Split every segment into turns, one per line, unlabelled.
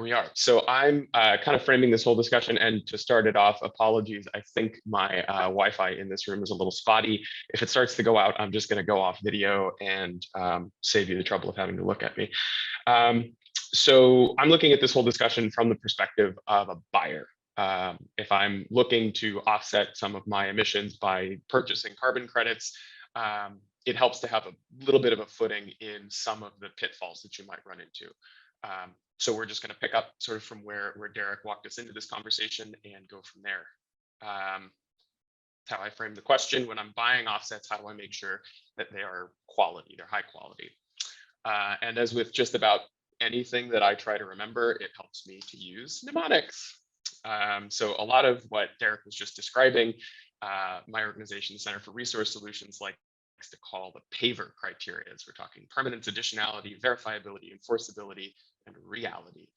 we are. So I'm kind of framing this whole discussion, and to start it off, apologies. I think my Wi-Fi in this room is a little spotty. If it starts to go out, I'm just going to go off video and save you the trouble of having to look at me. So I'm looking at this whole discussion from the perspective of a buyer. If I'm looking to offset some of my emissions by purchasing carbon credits, it helps to have a little bit of a footing in some of the pitfalls that you might run into. So we're just going to pick up sort of from where Derek walked us into this conversation and go from there. How I frame the question: when I'm buying offsets, how do I make sure that they are quality, they're high quality? And as with just about anything that I try to remember, it helps me to use mnemonics. So a lot of what Derek was just describing, my organization, the Center for Resource Solutions, likes to call the Paver Criterias. We're talking permanence, additionality, verifiability, enforceability, and reality.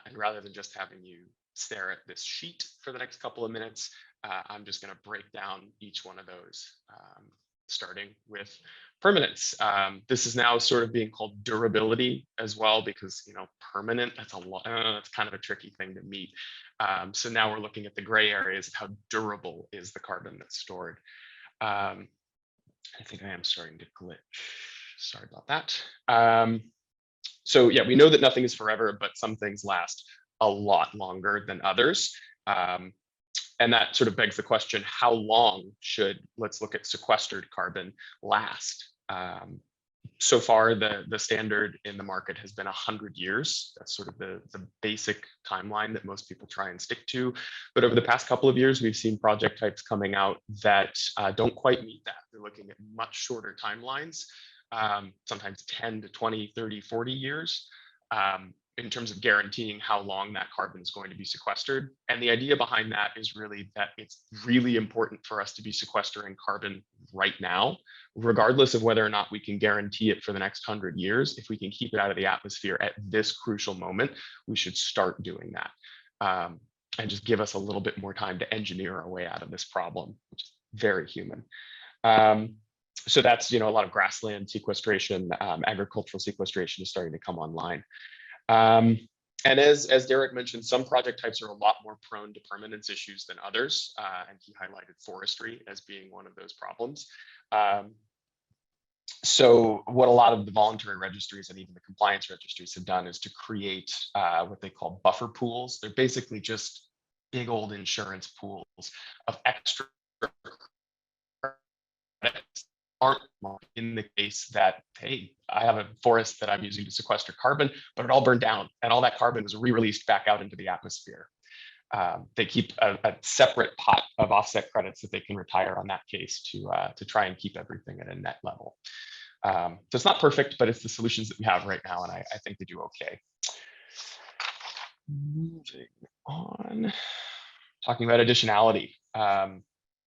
And rather than just having you stare at this sheet for the next couple of minutes, I'm just going to break down each one of those, starting with permanence. This is now sort of being called durability as well, because permanent, that's that's kind of a tricky thing to meet. So now we're looking at the gray areas of how durable is the carbon that's stored. I think I am starting to glitch. Sorry about that. So yeah, we know that nothing is forever, but some things last a lot longer than others. And that sort of begs the question, how long should, let's look at sequestered carbon, last? So far, the standard in the market has been 100 years. That's sort of the basic timeline that most people try and stick to. But over the past couple of years, we've seen project types coming out that don't quite meet that. They're looking at much shorter timelines, sometimes 10 to 20, 30, 40 years. In terms of guaranteeing how long that carbon is going to be sequestered. And the idea behind that is really that it's really important for us to be sequestering carbon right now, regardless of whether or not we can guarantee it for the next 100 years. If we can keep it out of the atmosphere at this crucial moment, we should start doing that. And just give us a little bit more time to engineer our way out of this problem, which is very human. So that's, a lot of grassland sequestration, agricultural sequestration is starting to come online. And as Derek mentioned, some project types are a lot more prone to permanence issues than others, and he highlighted forestry as being one of those problems. So what a lot of the voluntary registries and even the compliance registries have done is to create what they call buffer pools. They're basically just big old insurance pools of extra credits. Aren't in the case that, hey, I have a forest that I'm using to sequester carbon, but it all burned down and all that carbon was re-released back out into the atmosphere. They keep a separate pot of offset credits that they can retire on that case to try and keep everything at a net level. So it's not perfect, but it's the solutions that we have right now, and I think they do okay. Moving on, talking about additionality.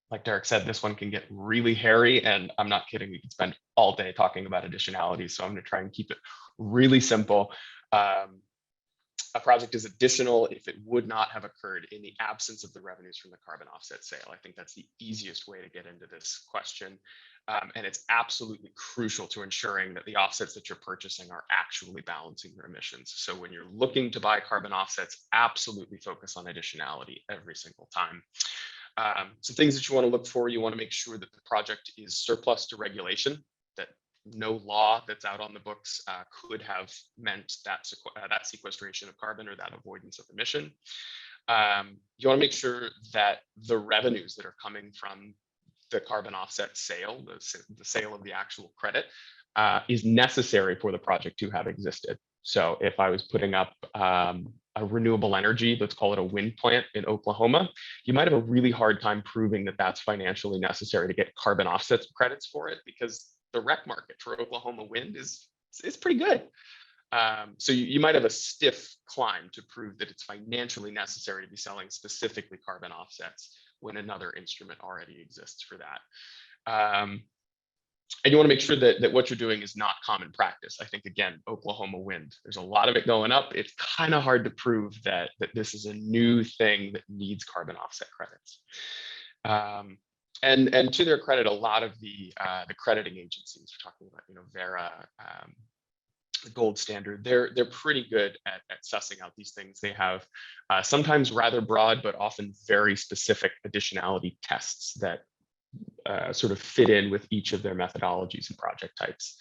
Like Derek said, this one can get really hairy, and I'm not kidding. We could spend all day talking about additionality, so I'm going to try and keep it really simple. A project is additional if it would not have occurred in the absence of the revenues from the carbon offset sale. I think that's the easiest way to get into this question. And it's absolutely crucial to ensuring that the offsets that you're purchasing are actually balancing your emissions. So when you're looking to buy carbon offsets, absolutely focus on additionality every single time. So things that you want to look for, you want to make sure that the project is surplus to regulation, that no law that's out on the books could have meant that sequestration of carbon or that avoidance of emission. You want to make sure that the revenues that are coming from the carbon offset sale, the sale of the actual credit, is necessary for the project to have existed. So if I was putting up a renewable energy, let's call it a wind plant in Oklahoma, you might have a really hard time proving that that's financially necessary to get carbon offsets credits for it, because the rec market for Oklahoma wind is pretty good. So you might have a stiff climb to prove that it's financially necessary to be selling specifically carbon offsets when another instrument already exists for that. And you want to make sure that what you're doing is not common practice. I think, again, Oklahoma wind, there's a lot of it going up. It's kind of hard to prove that this is a new thing that needs carbon offset credits. And to their credit, a lot of the crediting agencies, we're talking about, Vera, gold standard. They're pretty good at sussing out these things. They have sometimes rather broad, but often very specific additionality tests that sort of fit in with each of their methodologies and project types.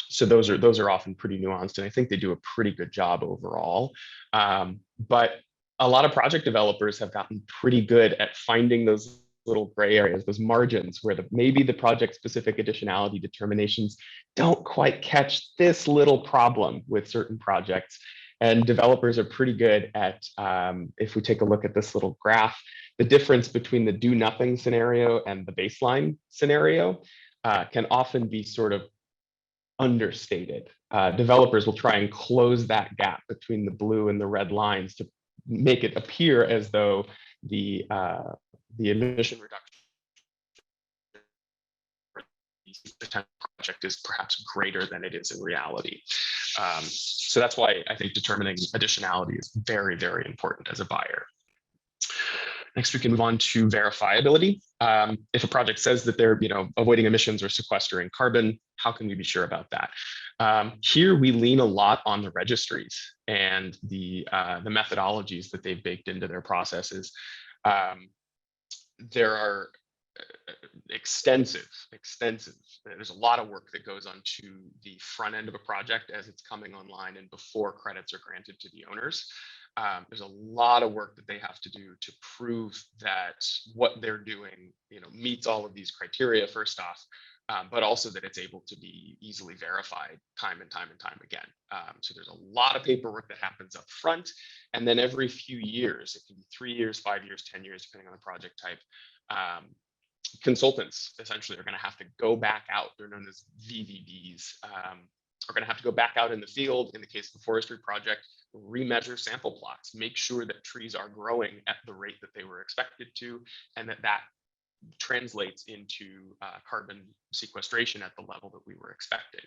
So those are often pretty nuanced, and I think they do a pretty good job overall. But a lot of project developers have gotten pretty good at finding those little gray areas, those margins where maybe the project specific additionality determinations don't quite catch this little problem with certain projects. And developers are pretty good at, if we take a look at this little graph, the difference between the do nothing scenario and the baseline scenario can often be sort of understated. Developers will try and close that gap between the blue and the red lines to make it appear as though the emission reduction project is perhaps greater than it is in reality. So that's why I think determining additionality is very, very important as a buyer. Next, we can move on to verifiability. If a project says that they're avoiding emissions or sequestering carbon, how can we be sure about that? Here, we lean a lot on the registries and the methodologies that they've baked into their processes. There are extensive. There's a lot of work that goes onto the front end of a project as it's coming online and before credits are granted to the owners. There's a lot of work that they have to do to prove that what they're doing, meets all of these criteria first off, but also that it's able to be easily verified time and time again. So there's a lot of paperwork that happens up front, and then every few years, it can be 3 years, 5 years, 10 years, depending on the project type. Consultants essentially are going to have to go back out. They're known as VVBs. Are going to have to go back out in the field. In the case of the forestry project, remeasure sample plots, make sure that trees are growing at the rate that they were expected to, and that translates into carbon sequestration at the level that we were expecting.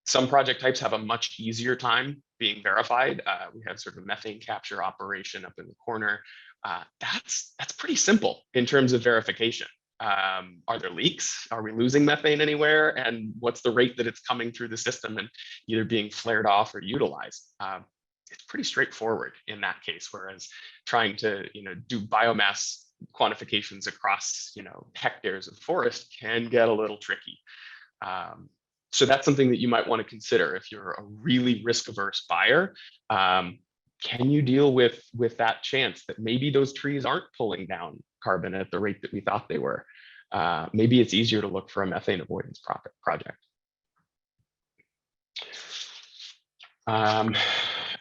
Some project types have a much easier time being verified. We have sort of a methane capture operation up in the corner. That's pretty simple in terms of verification. Are there leaks? Are we losing methane anywhere? And what's the rate that it's coming through the system and either being flared off or utilized? It's pretty straightforward in that case, whereas trying to do biomass quantifications across hectares of forest can get a little tricky. So that's something that you might want to consider if you're a really risk-averse buyer. Can you deal with that chance that maybe those trees aren't pulling down carbon at the rate that we thought they were? Maybe it's easier to look for a methane avoidance project.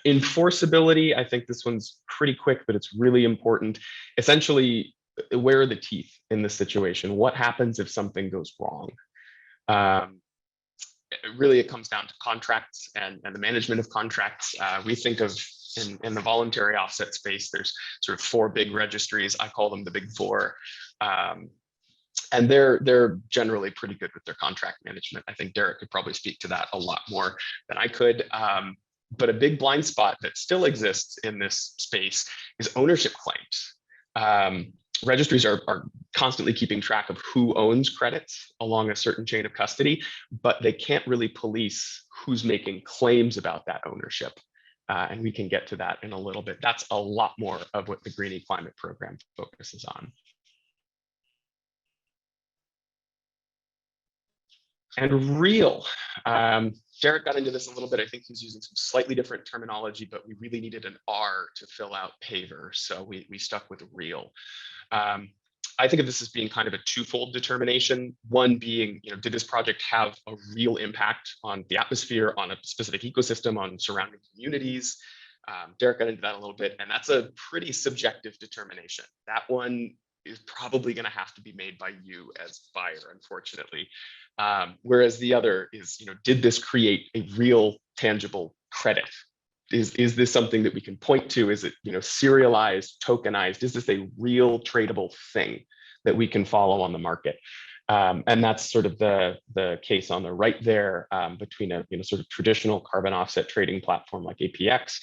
Enforceability, I think this one's pretty quick, but it's really important. Essentially, where are the teeth in this situation? What happens if something goes wrong? It comes down to contracts and the management of contracts. We think of in the voluntary offset space, there's sort of 4 big registries. I call them the big 4. And they're generally pretty good with their contract management. I think Derek could probably speak to that a lot more than I could. But a big blind spot that still exists in this space is ownership claims. Registries are constantly keeping track of who owns credits along a certain chain of custody, but they can't really police who's making claims about that ownership. And we can get to that in a little bit. That's a lot more of what the Greenie Climate Program focuses on. And real. Derek got into this a little bit. I think he's using some slightly different terminology, but we really needed an R to fill out Paver. So we stuck with real. I think of this as being kind of a twofold determination. One being, did this project have a real impact on the atmosphere, on a specific ecosystem, on surrounding communities? Derek got into that a little bit, and that's a pretty subjective determination. That one is probably going to have to be made by you as buyer, unfortunately. Whereas the other is, did this create a real tangible credit? Is this something that we can point to? Is it serialized, tokenized? Is this a real tradable thing that we can follow on the market? And that's sort of the case on the right there between a sort of traditional carbon offset trading platform like APX.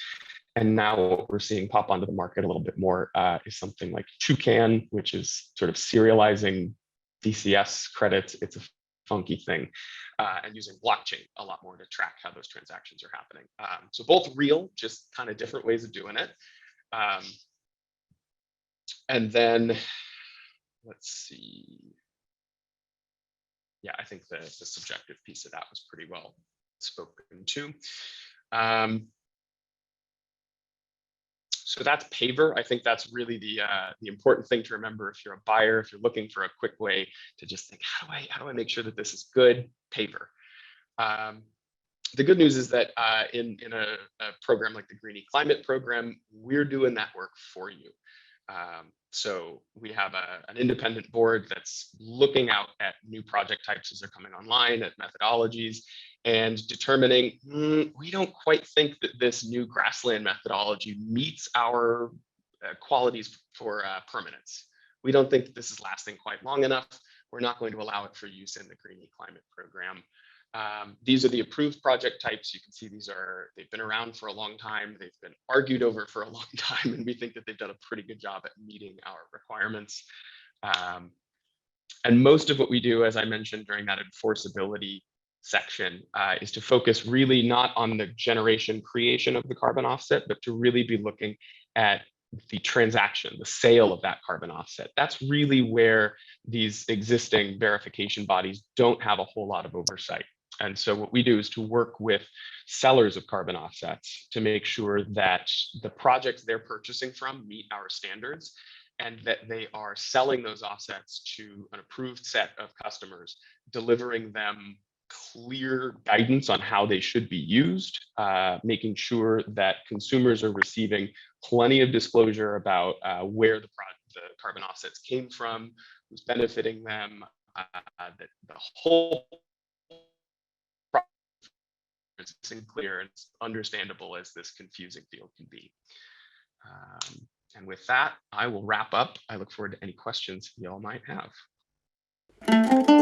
And now what we're seeing pop onto the market a little bit more is something like Toucan, which is sort of serializing DCS credits. It's funky thing, and using blockchain a lot more to track how those transactions are happening. So both real, just kind of different ways of doing it. And then let's see. Yeah, I think the subjective piece of that was pretty well spoken to. So that's Paver. I think that's really the important thing to remember if you're a buyer, if you're looking for a quick way to just think, how do I make sure that this is good? Paver. The good news is that in a program like the Greenie Climate Program, we're doing that work for you. So we have an independent board that's looking out at new project types as they're coming online, at methodologies, and determining, we don't quite think that this new grassland methodology meets our qualities for permanence. We don't think that this is lasting quite long enough. We're not going to allow it for use in the Greenie Climate Program. These are the approved project types. You can see they've been around for a long time. They've been argued over for a long time, and we think that they've done a pretty good job at meeting our requirements. And most of what we do, as I mentioned during that enforceability section, is to focus really not on the generation creation of the carbon offset, but to really be looking at the transaction, the sale of that carbon offset. That's really where these existing verification bodies don't have a whole lot of oversight. And so what we do is to work with sellers of carbon offsets to make sure that the projects they're purchasing from meet our standards, and that they are selling those offsets to an approved set of customers, delivering them clear guidance on how they should be used, making sure that consumers are receiving plenty of disclosure about where the carbon offsets came from, who's benefiting them, that the whole is clear and understandable as this confusing field can be. And with that, I will wrap up. I look forward to any questions you all might have.